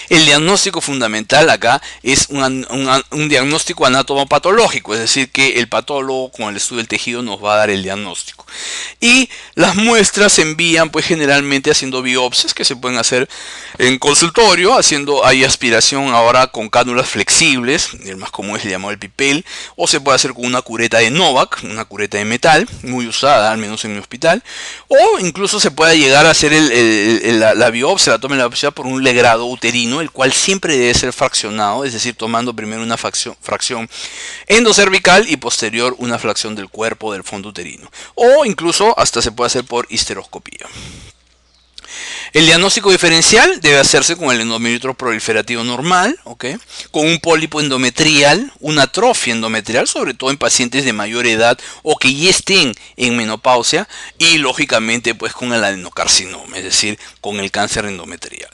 El diagnóstico fundamental acá es un diagnóstico anatomopatológico, es decir, que el patólogo con el estudio del tejido nos va a dar el diagnóstico. Y las muestras se envían pues generalmente haciendo biopsias que se pueden hacer en consultorio, hay aspiración ahora con cánulas flexibles, el más común es el llamado el PIPEL, o se puede hacer con una cureta de Novak, una cureta de metal, muy usada, al menos en mi hospital, o incluso se puede llegar a hacer la biopsia, la toma de la biopsia por un legrado uterino, el cual siempre debe ser fraccionado, es decir, tomando primero una fracción endocervical y posterior una fracción del cuerpo del fondo uterino, o incluso hasta se puede hacer por histeroscopía. El diagnóstico diferencial debe hacerse con el endometrio proliferativo normal, ¿okay? Con un pólipo endometrial, una atrofia endometrial, sobre todo en pacientes de mayor edad o que ya estén en menopausia, y lógicamente pues con el adenocarcinoma, es decir, con el cáncer endometrial.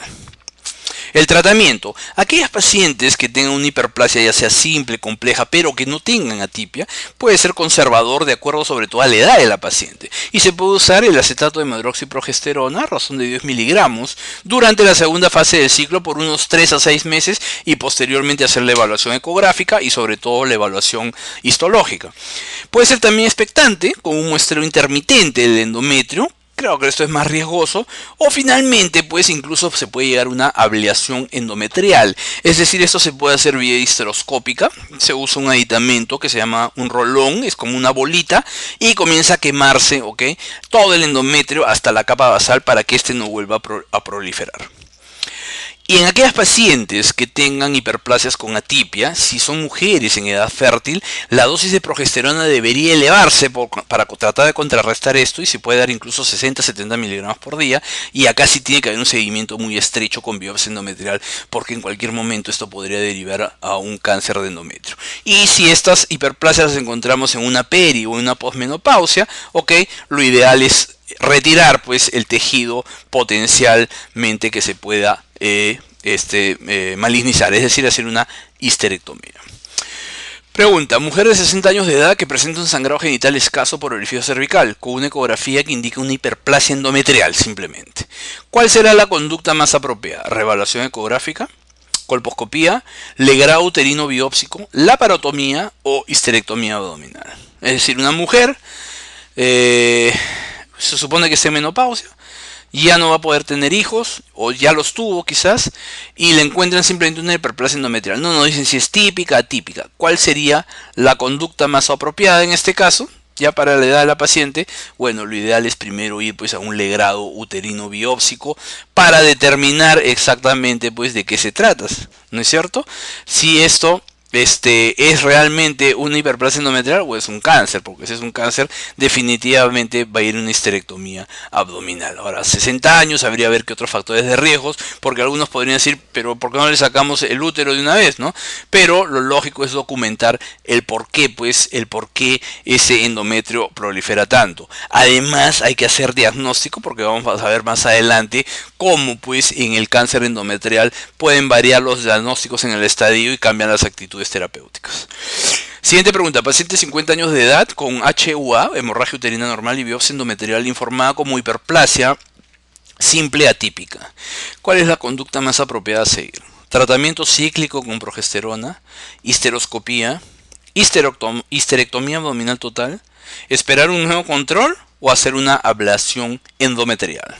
El tratamiento. Aquellas pacientes que tengan una hiperplasia ya sea simple, compleja, pero que no tengan atipia, puede ser conservador de acuerdo sobre todo a la edad de la paciente. Y se puede usar el acetato de medroxiprogesterona a razón de 10 miligramos durante la segunda fase del ciclo por unos 3 a 6 meses y posteriormente hacer la evaluación ecográfica y sobre todo la evaluación histológica. Puede ser también expectante con un muestreo intermitente del endometrio. Creo que esto es más riesgoso, o finalmente pues incluso se puede llegar a una ablación endometrial, es decir, esto se puede hacer vía histeroscópica. Se usa un aditamento que se llama un rolón, es como una bolita y comienza a quemarse, ¿ok? Todo el endometrio hasta la capa basal para que este no vuelva a proliferar. Y en aquellas pacientes que tengan hiperplasias con atipia, si son mujeres en edad fértil, la dosis de progesterona debería elevarse para tratar de contrarrestar esto, y se puede dar incluso 60-70 miligramos por día, y acá sí tiene que haber un seguimiento muy estrecho con biopsia endometrial, porque en cualquier momento esto podría derivar a un cáncer de endometrio. Y si estas hiperplasias las encontramos en una peri o en una posmenopausia, ¿ok? Lo ideal es retirar pues el tejido potencialmente que se pueda malignizar, es decir, hacer una histerectomía. Pregunta: mujer de 60 años de edad que presenta un sangrado genital escaso por orificio cervical, con una ecografía que indica una hiperplasia endometrial simplemente. ¿Cuál será la conducta más apropiada? ¿Reevaluación ecográfica, colposcopía, legrado uterino biópsico, laparotomía o histerectomía abdominal? Es decir, una mujer se supone que esté en menopausia, ya no va a poder tener hijos, o ya los tuvo quizás, y le encuentran simplemente una hiperplasia endometrial. No dicen si es típica, atípica. ¿Cuál sería la conducta más apropiada en este caso? Ya para la edad de la paciente, bueno, lo ideal es primero ir pues a un legrado uterino biópsico para determinar exactamente pues de qué se trata, ¿no es cierto? Si esto es realmente una hiperplasia endometrial o es un cáncer, porque si es un cáncer definitivamente va a ir una histerectomía abdominal. Ahora, 60 años habría que ver qué otros factores de riesgos, porque algunos podrían decir, pero ¿por qué no le sacamos el útero de una vez, no? Pero lo lógico es documentar el por qué, pues, el por qué ese endometrio prolifera tanto. Además, hay que hacer diagnóstico, porque vamos a ver más adelante cómo, pues, en el cáncer endometrial pueden variar los diagnósticos en el estadio y cambian las actitudes terapéuticas. Siguiente pregunta. Paciente de 50 años de edad con HUA, hemorragia uterina normal y biopsia endometrial informada como hiperplasia simple atípica. ¿Cuál es la conducta más apropiada a seguir? Tratamiento cíclico con progesterona, histeroscopía, histerectomía abdominal total, esperar un nuevo control o hacer una ablación endometrial.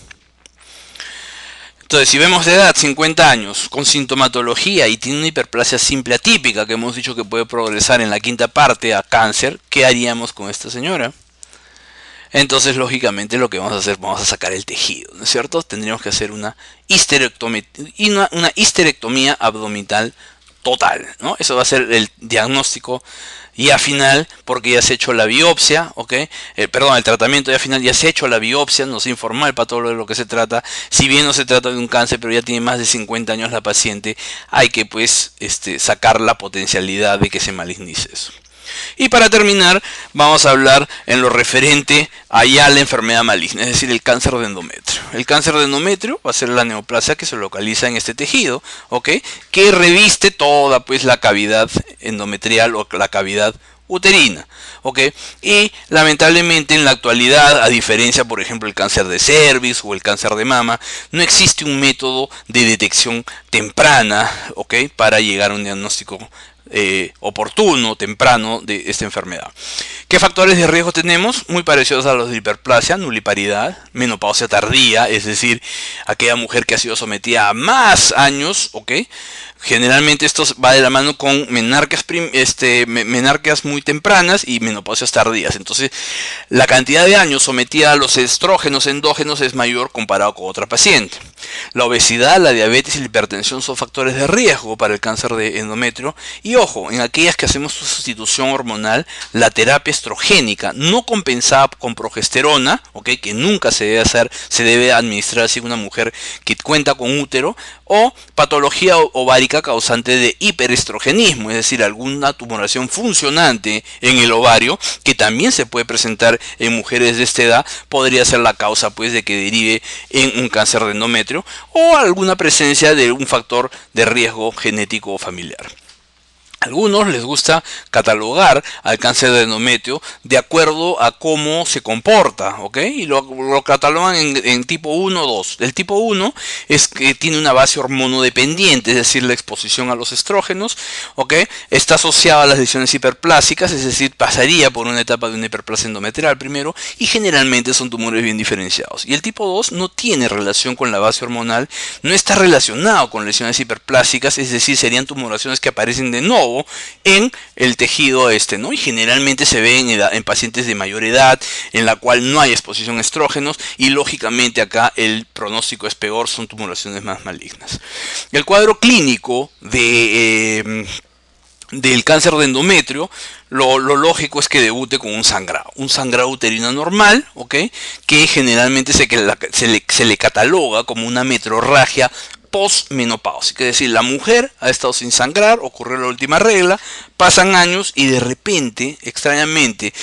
Entonces, si vemos de edad 50 años con sintomatología y tiene una hiperplasia simple atípica que hemos dicho que puede progresar en la quinta parte a cáncer, ¿qué haríamos con esta señora? Entonces, lógicamente, lo que vamos a hacer, vamos a sacar el tejido, ¿no es cierto? Tendríamos que hacer una histerectomía abdominal total, ¿no? Eso va a ser el diagnóstico ya final, porque ya se ha hecho la biopsia, ¿ok? Perdón, el tratamiento ya final, ya se ha hecho la biopsia, nos informa el patólogo de lo que se trata. Si bien no se trata de un cáncer, pero ya tiene más de 50 años la paciente, hay que, pues, sacar la potencialidad de que se malignice eso. Y para terminar, vamos a hablar en lo referente a ya la enfermedad maligna, es decir, el cáncer de endometrio. El cáncer de endometrio va a ser la neoplasia que se localiza en este tejido, ¿ok? Que reviste toda, pues, la cavidad endometrial o la cavidad uterina, ¿ok? Y lamentablemente en la actualidad, a diferencia, por ejemplo, el cáncer de cervix o el cáncer de mama, no existe un método de detección temprana, ¿ok? Para llegar a un diagnóstico oportuno, temprano de esta enfermedad. ¿Qué factores de riesgo tenemos? Muy parecidos a los de hiperplasia, nuliparidad, menopausia tardía, es decir, aquella mujer que ha sido sometida a más años, ¿ok? Generalmente esto va de la mano con menarquias muy tempranas y menopausias tardías. Entonces, la cantidad de años sometida a los estrógenos endógenos es mayor comparado con otra paciente. La obesidad, la diabetes y la hipertensión son factores de riesgo para el cáncer de endometrio. Y ojo, en aquellas que hacemos sustitución hormonal, la terapia estrogénica no compensada con progesterona, ¿okay? Que nunca se debe hacer, se debe administrar así a una mujer que cuenta con útero, o patología ovárica causante de hiperestrogenismo, es decir, alguna tumoración funcionante en el ovario, que también se puede presentar en mujeres de esta edad, podría ser la causa, pues, de que derive en un cáncer de endometrio, o alguna presencia de un factor de riesgo genético o familiar. A algunos les gusta catalogar al cáncer de endometrio de acuerdo a cómo se comporta, ¿ok? Y lo catalogan en tipo 1 o 2. El tipo 1 es que tiene una base hormonodependiente, es decir, la exposición a los estrógenos, ¿ok? Está asociado a las lesiones hiperplásicas, es decir, pasaría por una etapa de una hiperplasia endometrial primero, y generalmente son tumores bien diferenciados. Y el tipo 2 no tiene relación con la base hormonal, no está relacionado con lesiones hiperplásicas, es decir, serían tumoraciones que aparecen de nuevo en el tejido ¿no? Y generalmente se ve en pacientes de mayor edad, en la cual no hay exposición a estrógenos, y lógicamente acá el pronóstico es peor, son tumoraciones más malignas. El cuadro clínico del cáncer de endometrio, lo lógico es que debute con un sangrado uterino normal, ¿ok? Que generalmente se le cataloga como una metrorragia postmenopáusica, es decir, la mujer ha estado sin sangrar, ocurrió la última regla, pasan años y de repente, extrañamente,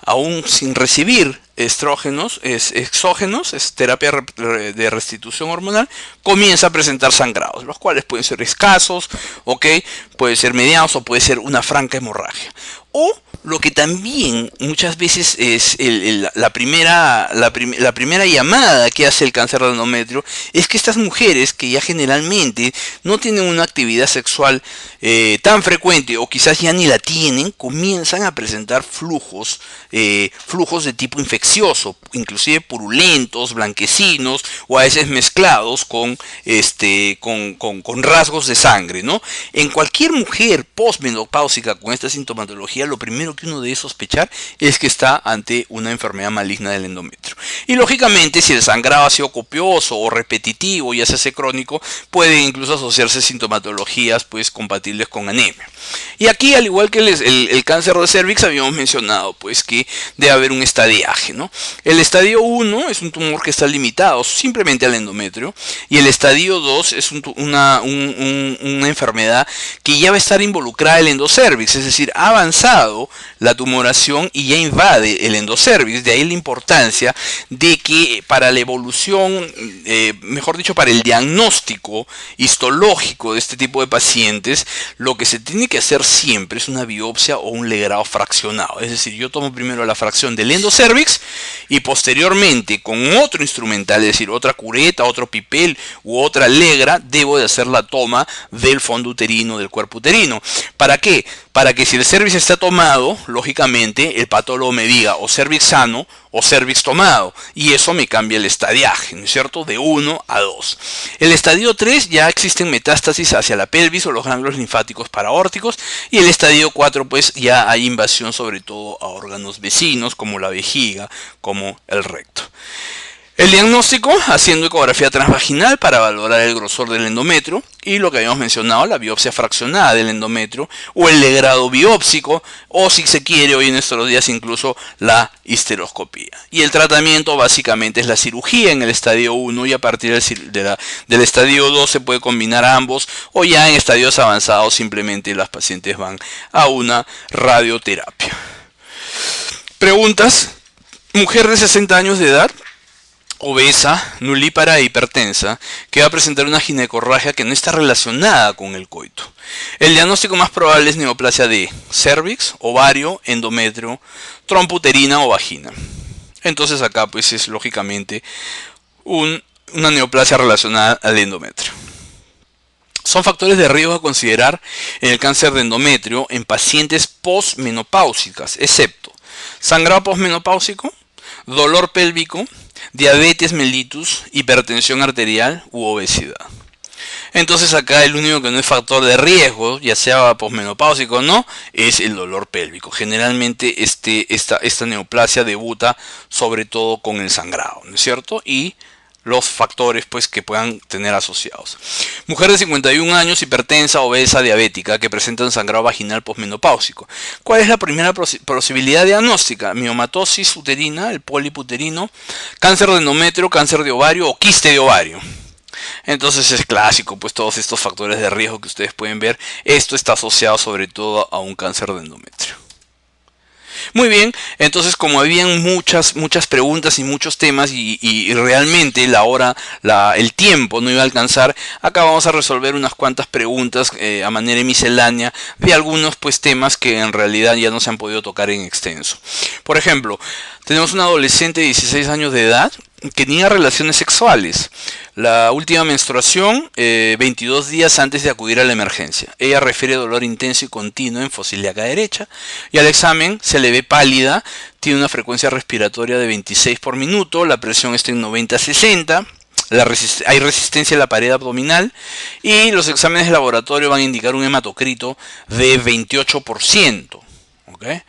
aún sin recibir estrógenos, exógenos, es terapia de restitución hormonal, comienza a presentar sangrados, los cuales pueden ser escasos, ¿ok? Pueden ser medianos o puede ser una franca hemorragia. O lo que también muchas veces es la primera llamada que hace el cáncer de endometrio es que estas mujeres que ya generalmente no tienen una actividad sexual tan frecuente, o quizás ya ni la tienen, comienzan a presentar flujos de tipo infeccioso, inclusive purulentos, blanquecinos, o a veces mezclados con rasgos de sangre, ¿no? En cualquier mujer postmenopáusica con esta sintomatología, lo primero que uno debe sospechar es que está ante una enfermedad maligna del endometrio. Y lógicamente, si el sangrado ha sido copioso o repetitivo y se hace crónico, puede incluso asociarse sintomatologías pues compatibles con anemia. Y aquí, al igual que el cáncer de cervix, habíamos mencionado pues que debe haber un estadiaje, ¿no? El estadio 1 es un tumor que está limitado simplemente al endometrio, y el estadio 2 es una enfermedad que ya va a estar involucrada el endocervix, es decir, ha avanzado la tumoración y ya invade el endocervix. De ahí la importancia de que para la evolución, mejor dicho, para el diagnóstico histológico de este tipo de pacientes, lo que se tiene que hacer siempre es una biopsia o un legrado fraccionado. Es decir, yo tomo primero la fracción del endocervix y posteriormente con otro instrumental, es decir, otra cureta, otro pipel u otra legra, debo de hacer la toma del fondo uterino, del cuerpo uterino. ¿Para qué? Para que si el cervix está tomado, lógicamente el patólogo me diga o cervix sano o cervix tomado, y eso me cambia el estadiaje, ¿no es cierto? De 1 a 2. El estadio 3 ya existen metástasis hacia la pelvis o los ganglios linfáticos paraórticos, y el estadio 4 pues ya hay invasión sobre todo a órganos vecinos como la vejiga, como el recto. El diagnóstico, haciendo ecografía transvaginal para valorar el grosor del endometrio, y lo que habíamos mencionado, la biopsia fraccionada del endometrio, o el legrado biópsico, o si se quiere hoy en nuestros días incluso la histeroscopía. Y el tratamiento básicamente es la cirugía en el estadio 1, y a partir del estadio 2 se puede combinar ambos, o ya en estadios avanzados simplemente las pacientes van a una radioterapia. Preguntas. Mujer de 60 años de edad, obesa, nulípara e hipertensa, que va a presentar una ginecorragia que no está relacionada con el coito. El diagnóstico más probable es neoplasia de cervix, ovario, endometrio, trompa uterina o vagina. Entonces acá pues es lógicamente una neoplasia relacionada al endometrio. Son factores de riesgo a considerar en el cáncer de endometrio en pacientes posmenopáusicas, excepto sangrado posmenopáusico, dolor pélvico, diabetes mellitus, hipertensión arterial u obesidad. Entonces acá el único que no es factor de riesgo, ya sea posmenopáusico o no, es el dolor pélvico. Generalmente esta neoplasia debuta sobre todo con el sangrado, ¿no es cierto? Y los factores pues que puedan tener asociados. Mujer de 51 años, hipertensa, obesa, diabética, que presenta un sangrado vaginal posmenopáusico. ¿Cuál es la primera posibilidad diagnóstica? Miomatosis uterina, el pólipo uterino, cáncer de endometrio, cáncer de ovario o quiste de ovario. Entonces es clásico, pues todos estos factores de riesgo que ustedes pueden ver, esto está asociado sobre todo a un cáncer de endometrio. Muy bien, entonces como habían muchas preguntas y muchos temas y realmente el tiempo no iba a alcanzar, acá vamos a resolver unas cuantas preguntas a manera miscelánea de algunos pues temas que en realidad ya no se han podido tocar en extenso. Por ejemplo, tenemos una adolescente de 16 años de edad que tenía relaciones sexuales. La última menstruación 22 días antes de acudir a la emergencia. Ella refiere dolor intenso y continuo en fosa ilíaca derecha, y al examen se le ve pálida, tiene una frecuencia respiratoria de 26 por minuto, la presión está en 90-60, hay resistencia en la pared abdominal, y los exámenes de laboratorio van a indicar un hematocrito de 28%. ¿Okay?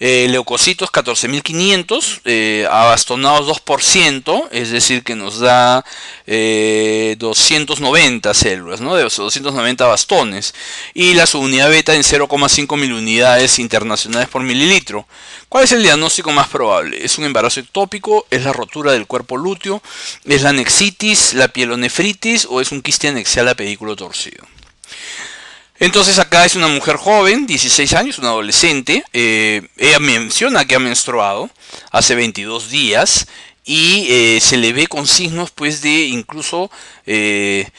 Leucocitos 14.500, abastonados 2%, es decir que nos da 290 células, ¿no? De 290 bastones, y la subunidad beta en 0,5 miliunidades internacionales por mililitro. ¿Cuál es el diagnóstico más probable? ¿Es un embarazo ectópico? ¿Es la rotura del cuerpo lúteo? ¿Es la anexitis, la pielonefritis o es un quiste anexial a pedículo torcido? Entonces acá es una mujer joven, 16 años, una adolescente. Ella menciona que ha menstruado hace 22 días y se le ve con signos pues de incluso de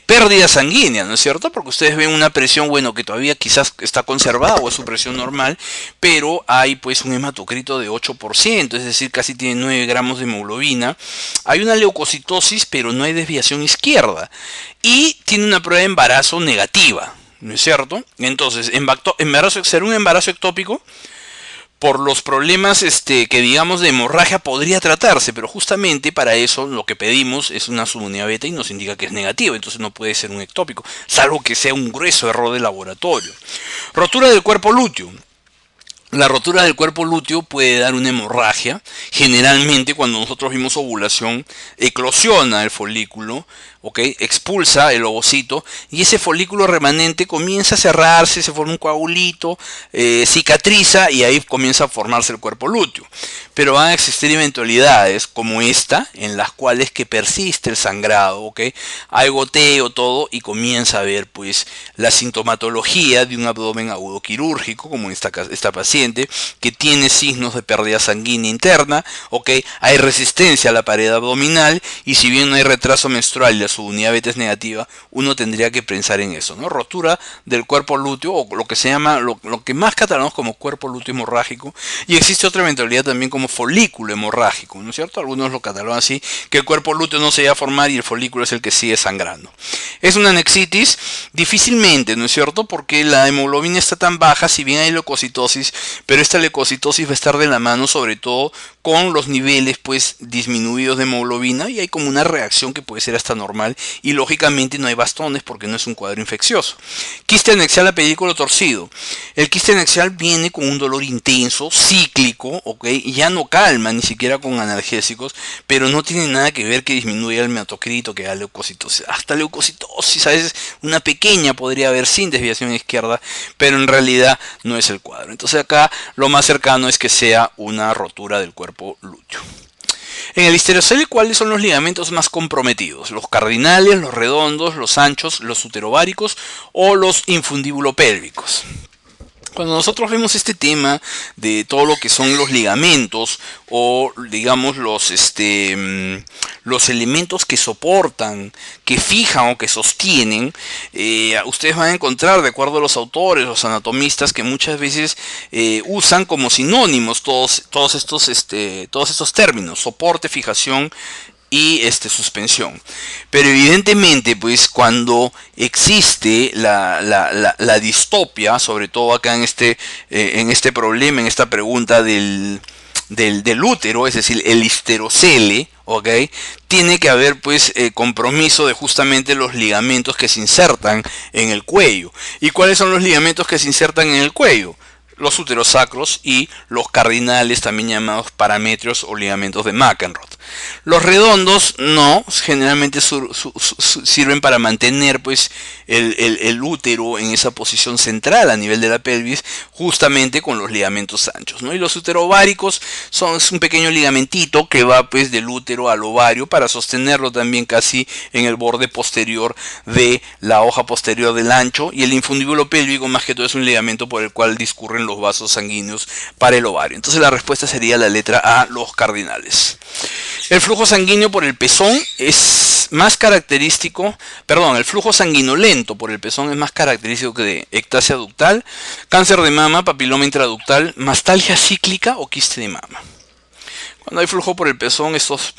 pérdida sanguínea, ¿no es cierto? Porque ustedes ven una presión, bueno, que todavía quizás está conservada o es su presión normal, pero hay pues un hematocrito de 8%, es decir, casi tiene 9 gramos de hemoglobina. Hay una leucocitosis, pero no hay desviación izquierda. Y tiene una prueba de embarazo negativa, ¿no es cierto? Entonces, ser un embarazo ectópico, por los problemas que digamos de hemorragia podría tratarse, pero justamente para eso lo que pedimos es una subunidad beta y nos indica que es negativa, entonces no puede ser un ectópico, salvo que sea un grueso error de laboratorio. Rotura del cuerpo lúteo. La rotura del cuerpo lúteo puede dar una hemorragia. Generalmente cuando nosotros vimos ovulación, eclosiona el folículo, ¿ok? Expulsa el ovocito y ese folículo remanente comienza a cerrarse, se forma un coagulito, cicatriza y ahí comienza a formarse el cuerpo lúteo. Pero van a existir eventualidades como esta, en las cuales que persiste el sangrado, ¿ok? Hay goteo, todo, y comienza a ver pues la sintomatología de un abdomen agudo quirúrgico, como en esta paciente, que tiene signos de pérdida sanguínea interna, ¿ok? Hay resistencia a la pared abdominal, y si bien no hay retraso menstrual y la subunidad beta es negativa, uno tendría que pensar en eso, ¿no? Rotura del cuerpo lúteo, o lo que se llama, lo que más catalogamos como cuerpo lúteo hemorrágico, y existe otra eventualidad también como folículo hemorrágico, ¿no es cierto? Algunos lo catalogan así, que el cuerpo lúteo no se va a formar y el folículo es el que sigue sangrando. Es una anexitis, difícilmente, ¿no es cierto? Porque la hemoglobina está tan baja, si bien hay leucocitosis, pero esta leucocitosis va a estar de la mano sobre todo con los niveles pues disminuidos de hemoglobina, y hay como una reacción que puede ser hasta normal, y lógicamente no hay bastones porque no es un cuadro infeccioso. Quiste anexial a pedículo torcido. El quiste anexial viene con un dolor intenso, cíclico, ¿ok? Y ya no calma ni siquiera con analgésicos, pero no tiene nada que ver que disminuya el hematocrito, que da leucocitosis. Hasta leucocitosis, a veces una pequeña podría haber sin desviación izquierda, pero en realidad no es el cuadro. Entonces acá lo más cercano es que sea una rotura del cuerpo lúteo. En el histerocele, ¿cuáles son los ligamentos más comprometidos? ¿Los cardinales, los redondos, los anchos, los uterováricos o los infundibulopélvicos? Cuando nosotros vemos este tema de todo lo que son los ligamentos, o digamos los elementos que soportan, que fijan o que sostienen, ustedes van a encontrar, de acuerdo a los autores, los anatomistas, que muchas veces usan como sinónimos todos estos términos: soporte, fijación y suspensión. Pero evidentemente pues cuando existe la distopia, sobre todo acá en este problema, en esta pregunta del útero, es decir, el histerocele, ¿ok? Tiene que haber pues compromiso de justamente los ligamentos que se insertan en el cuello. ¿Y cuáles son los ligamentos que se insertan en el cuello? Los uterosacros y los cardinales, también llamados parametrios o ligamentos de McEnroth. Los redondos no, generalmente sirven para mantener pues el útero en esa posición central a nivel de la pelvis, justamente con los ligamentos anchos, ¿no? Y los uterováricos es un pequeño ligamentito que va pues del útero al ovario para sostenerlo también casi en el borde posterior de la hoja posterior del ancho, y el infundíbulo pélvico más que todo es un ligamento por el cual discurren los vasos sanguíneos para el ovario. Entonces la respuesta sería la letra A, los cardinales. El flujo sanguíneo por el pezón es más característico, el flujo sanguinolento por el pezón es más característico que de ectasia ductal, cáncer de mama, papiloma intraductal, mastalgia cíclica o quiste de mama. Cuando hay flujo por el pezón, estos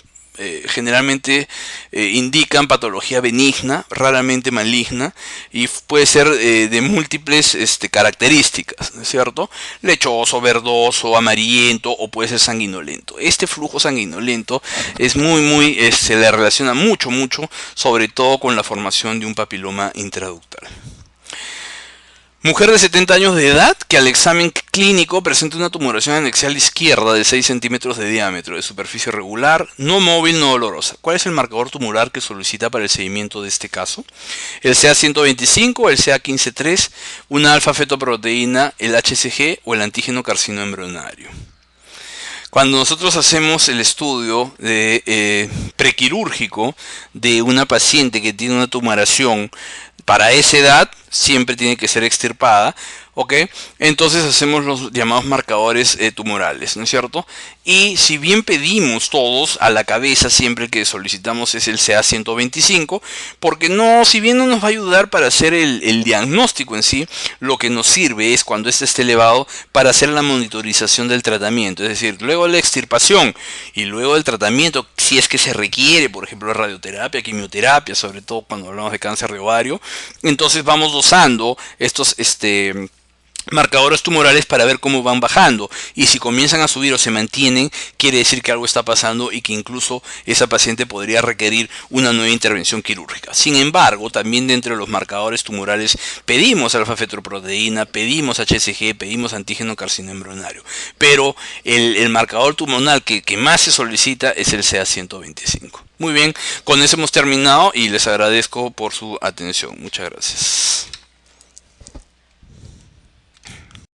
generalmente indican patología benigna, raramente maligna, y puede ser de múltiples características, ¿no es cierto? Lechoso, verdoso, amarillento, o puede ser sanguinolento. Este flujo sanguinolento es se le relaciona mucho, sobre todo con la formación de un papiloma intraductal. Mujer de 70 años de edad que al examen clínico presenta una tumoración anexial izquierda de 6 centímetros de diámetro, de superficie regular, no móvil, no dolorosa. ¿Cuál es el marcador tumoral que solicita para el seguimiento de este caso? El CA125, el CA15-3, una alfa-fetoproteína, el HCG o el antígeno carcino embrionario. Cuando nosotros hacemos el estudio prequirúrgico de una paciente que tiene una tumoración para esa edad, siempre tiene que ser extirpada, ¿ok? Entonces hacemos los llamados marcadores tumorales, ¿no es cierto? Y si bien pedimos todos a la cabeza, siempre que solicitamos es el CA125, porque si bien no nos va a ayudar para hacer el diagnóstico en sí, lo que nos sirve es cuando este esté elevado para hacer la monitorización del tratamiento, es decir, luego de la extirpación y luego del tratamiento, si es que se requiere, por ejemplo, radioterapia, quimioterapia, sobre todo cuando hablamos de cáncer de ovario, entonces vamos dosando estos marcadores tumorales para ver cómo van bajando, y si comienzan a subir o se mantienen, quiere decir que algo está pasando y que incluso esa paciente podría requerir una nueva intervención quirúrgica. Sin embargo, también dentro de los marcadores tumorales pedimos alfa-fetoproteína, pedimos HCG, pedimos antígeno carcinoma embrionario, pero el marcador tumoral que más se solicita es el CA125. Muy bien, con eso hemos terminado y les agradezco por su atención. Muchas gracias.